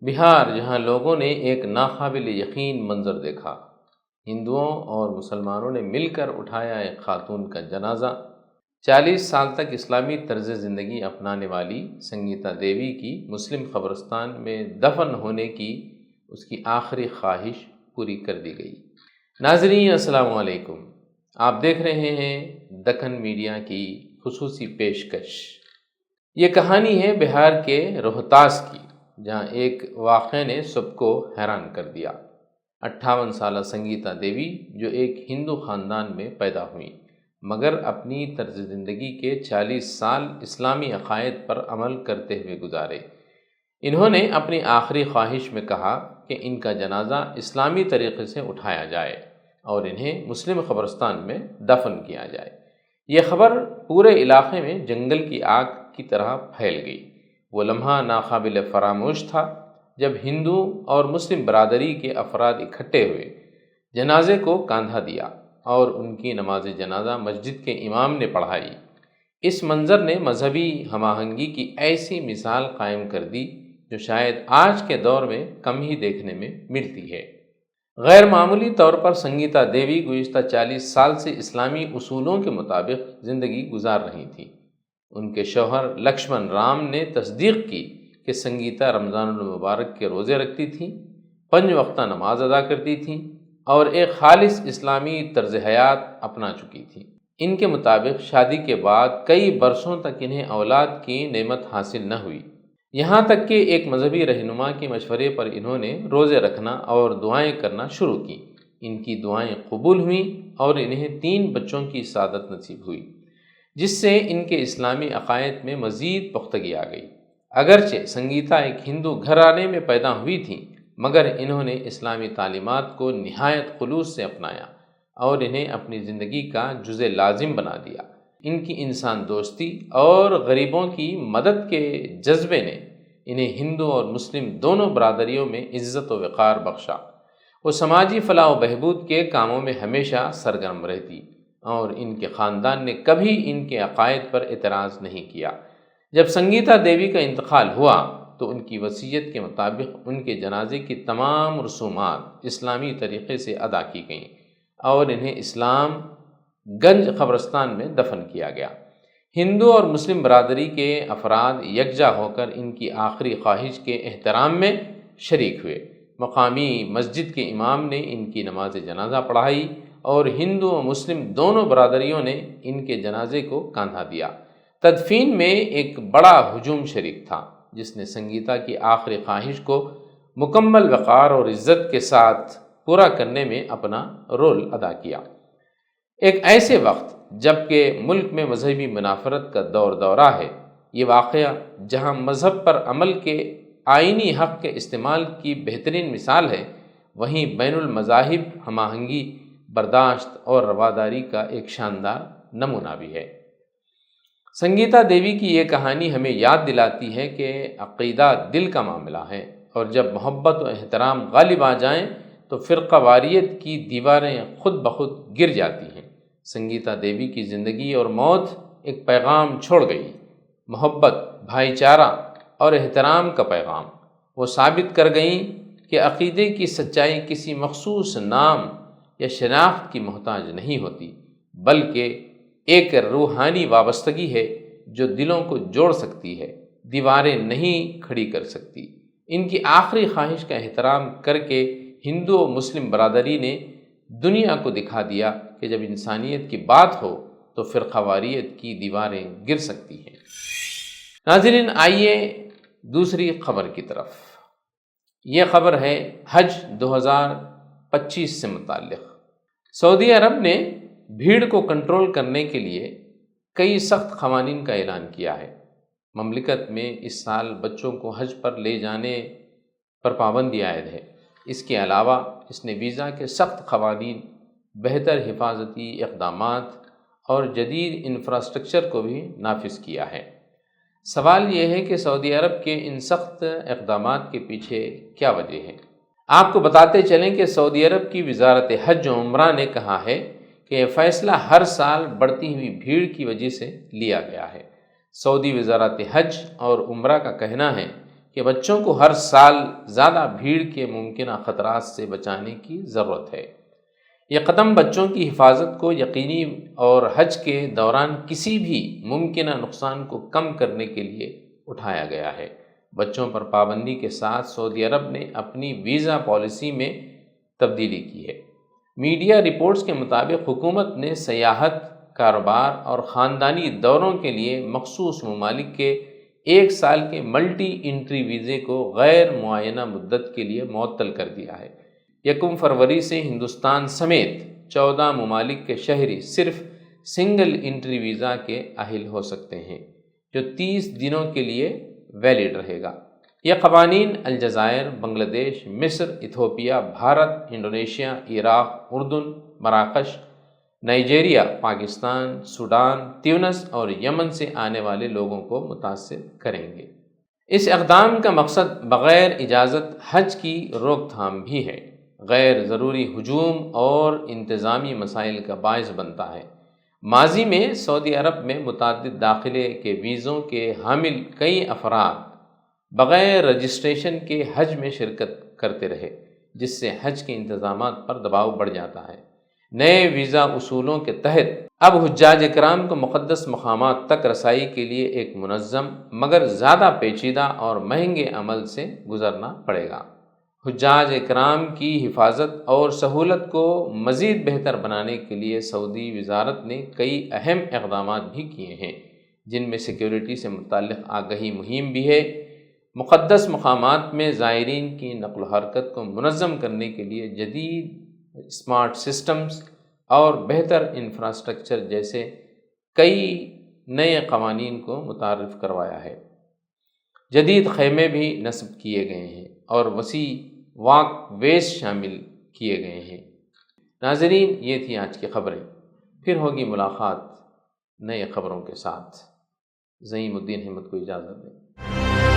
بہار، جہاں لوگوں نے ایک ناقابل یقین منظر دیکھا۔ ہندوؤں اور مسلمانوں نے مل کر اٹھایا ایک خاتون کا جنازہ۔ 40 سال تک اسلامی طرز زندگی اپنانے والی سنگیتا دیوی کی مسلم قبرستان میں دفن ہونے کی اس کی آخری خواہش پوری کر دی گئی۔ ناظرین السلام علیکم، آپ دیکھ رہے ہیں دکن میڈیا کی خصوصی پیشکش۔ یہ کہانی ہے بہار کے روہتاس کی، جہاں ایک واقعے نے سب کو حیران کر دیا۔ 58 سالہ سنگیتا دیوی جو ایک ہندو خاندان میں پیدا ہوئی، مگر اپنی طرز زندگی کے 40 سال اسلامی عقائد پر عمل کرتے ہوئے گزارے۔ انہوں نے اپنی آخری خواہش میں کہا کہ ان کا جنازہ اسلامی طریقے سے اٹھایا جائے اور انہیں مسلم قبرستان میں دفن کیا جائے۔ یہ خبر پورے علاقے میں جنگل کی آگ کی طرح پھیل گئی۔ وہ لمحہ ناقابل فراموش تھا جب ہندو اور مسلم برادری کے افراد اکٹھے ہوئے، جنازے کو کاندھا دیا اور ان کی نماز جنازہ مسجد کے امام نے پڑھائی۔ اس منظر نے مذہبی ہم آہنگی کی ایسی مثال قائم کر دی جو شاید آج کے دور میں کم ہی دیکھنے میں ملتی ہے۔ غیر معمولی طور پر سنگیتا دیوی گزشتہ 40 سال سے اسلامی اصولوں کے مطابق زندگی گزار رہی تھیں۔ ان کے شوہر لکشمن رام نے تصدیق کی کہ سنگیتا رمضان المبارک کے روزے رکھتی تھیں، 5 وقتہ نماز ادا کرتی تھیں اور ایک خالص اسلامی طرز حیات اپنا چکی تھیں۔ ان کے مطابق شادی کے بعد کئی برسوں تک انہیں اولاد کی نعمت حاصل نہ ہوئی، یہاں تک کہ ایک مذہبی رہنما کے مشورے پر انہوں نے روزے رکھنا اور دعائیں کرنا شروع کی۔ ان کی دعائیں قبول ہوئیں اور انہیں 3 بچوں کی سعادت نصیب ہوئی، جس سے ان کے اسلامی عقائد میں مزید پختگی آ گئی۔ اگرچہ سنگیتا ایک ہندو گھرانے میں پیدا ہوئی تھیں، مگر انہوں نے اسلامی تعلیمات کو نہایت خلوص سے اپنایا اور انہیں اپنی زندگی کا جزء لازم بنا دیا۔ ان کی انسان دوستی اور غریبوں کی مدد کے جذبے نے انہیں ہندو اور مسلم دونوں برادریوں میں عزت و وقار بخشا۔ وہ سماجی فلاح و بہبود کے کاموں میں ہمیشہ سرگرم رہتی اور ان کے خاندان نے کبھی ان کے عقائد پر اعتراض نہیں کیا۔ جب سنگیتا دیوی کا انتقال ہوا تو ان کی وصیت کے مطابق ان کے جنازے کی تمام رسومات اسلامی طریقے سے ادا کی گئیں اور انہیں اسلام گنج قبرستان میں دفن کیا گیا۔ ہندو اور مسلم برادری کے افراد یکجا ہو کر ان کی آخری خواہش کے احترام میں شریک ہوئے۔ مقامی مسجد کے امام نے ان کی نماز جنازہ پڑھائی اور ہندو و مسلم دونوں برادریوں نے ان کے جنازے کو کاندھا دیا۔ تدفین میں ایک بڑا ہجوم شریک تھا جس نے سنگیتا کی آخری خواہش کو مکمل وقار اور عزت کے ساتھ پورا کرنے میں اپنا رول ادا کیا۔ ایک ایسے وقت جب کہ ملک میں مذہبی منافرت کا دورہ ہے، یہ واقعہ جہاں مذہب پر عمل کے آئینی حق کے استعمال کی بہترین مثال ہے، وہیں بین المذاہب ہم آہنگی، برداشت اور رواداری کا ایک شاندار نمونہ بھی ہے۔ سنگیتا دیوی کی یہ کہانی ہمیں یاد دلاتی ہے کہ عقیدہ دل کا معاملہ ہے، اور جب محبت و احترام غالب آ جائیں تو فرقہ واریت کی دیواریں خود بخود گر جاتی ہیں۔ سنگیتا دیوی کی زندگی اور موت ایک پیغام چھوڑ گئی، محبت، بھائی چارہ اور احترام کا پیغام۔ وہ ثابت کر گئیں کہ عقیدے کی سچائی کسی مخصوص نام یا شناخت کی محتاج نہیں ہوتی، بلکہ ایک روحانی وابستگی ہے جو دلوں کو جوڑ سکتی ہے، دیواریں نہیں کھڑی کر سکتی۔ ان کی آخری خواہش کا احترام کر کے ہندو و مسلم برادری نے دنیا کو دکھا دیا کہ جب انسانیت کی بات ہو تو فرقہ واریت کی دیواریں گر سکتی ہیں۔ ناظرین، آئیے دوسری خبر کی طرف۔ یہ خبر ہے حج 2025 سے متعلق۔ سعودی عرب نے بھیڑ کو کنٹرول کرنے کے لیے کئی سخت قوانین کا اعلان کیا ہے۔ مملکت میں اس سال بچوں کو حج پر لے جانے پر پابندی عائد ہے۔ اس کے علاوہ اس نے ویزا کے سخت قوانین، بہتر حفاظتی اقدامات اور جدید انفراسٹرکچر کو بھی نافذ کیا ہے۔ سوال یہ ہے کہ سعودی عرب کے ان سخت اقدامات کے پیچھے کیا وجہ ہے؟ آپ کو بتاتے چلیں کہ سعودی عرب کی وزارت حج و عمرہ نے کہا ہے کہ یہ فیصلہ ہر سال بڑھتی ہوئی بھیڑ کی وجہ سے لیا گیا ہے۔ سعودی وزارت حج اور عمرہ کا کہنا ہے کہ بچوں کو ہر سال زیادہ بھیڑ کے ممکنہ خطرات سے بچانے کی ضرورت ہے۔ یہ قدم بچوں کی حفاظت کو یقینی اور حج کے دوران کسی بھی ممکنہ نقصان کو کم کرنے کے لیے اٹھایا گیا ہے۔ بچوں پر پابندی کے ساتھ سعودی عرب نے اپنی ویزا پالیسی میں تبدیلی کی ہے۔ میڈیا رپورٹس کے مطابق حکومت نے سیاحت، کاروبار اور خاندانی دوروں کے لیے مخصوص ممالک کے 1 سال کے ملٹی انٹری ویزے کو غیر معینہ مدت کے لیے معطل کر دیا ہے۔ 1 فروری سے ہندوستان سمیت 14 ممالک کے شہری صرف سنگل انٹری ویزا کے اہل ہو سکتے ہیں، جو 30 دنوں کے لیے ویلڈ رہے گا۔ یہ قوانین الجزائر، بنگلہ دیش، مصر، ایتھوپیا، بھارت، انڈونیشیا، عراق، اردن، مراکش، نائجیریا، پاکستان، سوڈان، تیونس اور یمن سے آنے والے لوگوں کو متاثر کریں گے۔ اس اقدام کا مقصد بغیر اجازت حج کی روک تھام بھی ہے، غیر ضروری ہجوم اور انتظامی مسائل کا باعث بنتا ہے۔ ماضی میں سعودی عرب میں متعدد داخلے کے ویزوں کے حامل کئی افراد بغیر رجسٹریشن کے حج میں شرکت کرتے رہے، جس سے حج کے انتظامات پر دباؤ بڑھ جاتا ہے۔ نئے ویزا اصولوں کے تحت اب حجاج کرام کو مقدس مقامات تک رسائی کے لیے ایک منظم مگر زیادہ پیچیدہ اور مہنگے عمل سے گزرنا پڑے گا۔ حجاج کرام کی حفاظت اور سہولت کو مزید بہتر بنانے کے لیے سعودی وزارت نے کئی اہم اقدامات بھی کیے ہیں، جن میں سیکیورٹی سے متعلق آگہی مہم بھی ہے۔ مقدس مقامات میں زائرین کی نقل و حرکت کو منظم کرنے کے لیے جدید اسمارٹ سسٹمز اور بہتر انفراسٹرکچر جیسے کئی نئے قوانین کو متعارف کروایا ہے۔ جدید خیمے بھی نصب کیے گئے ہیں اور وسیع واک ویز شامل کیے گئے ہیں۔ ناظرین، یہ تھی آج کی خبریں، پھر ہوگی ملاقات نئے خبروں کے ساتھ۔ زعیم الدین ہمت کو اجازت دیں۔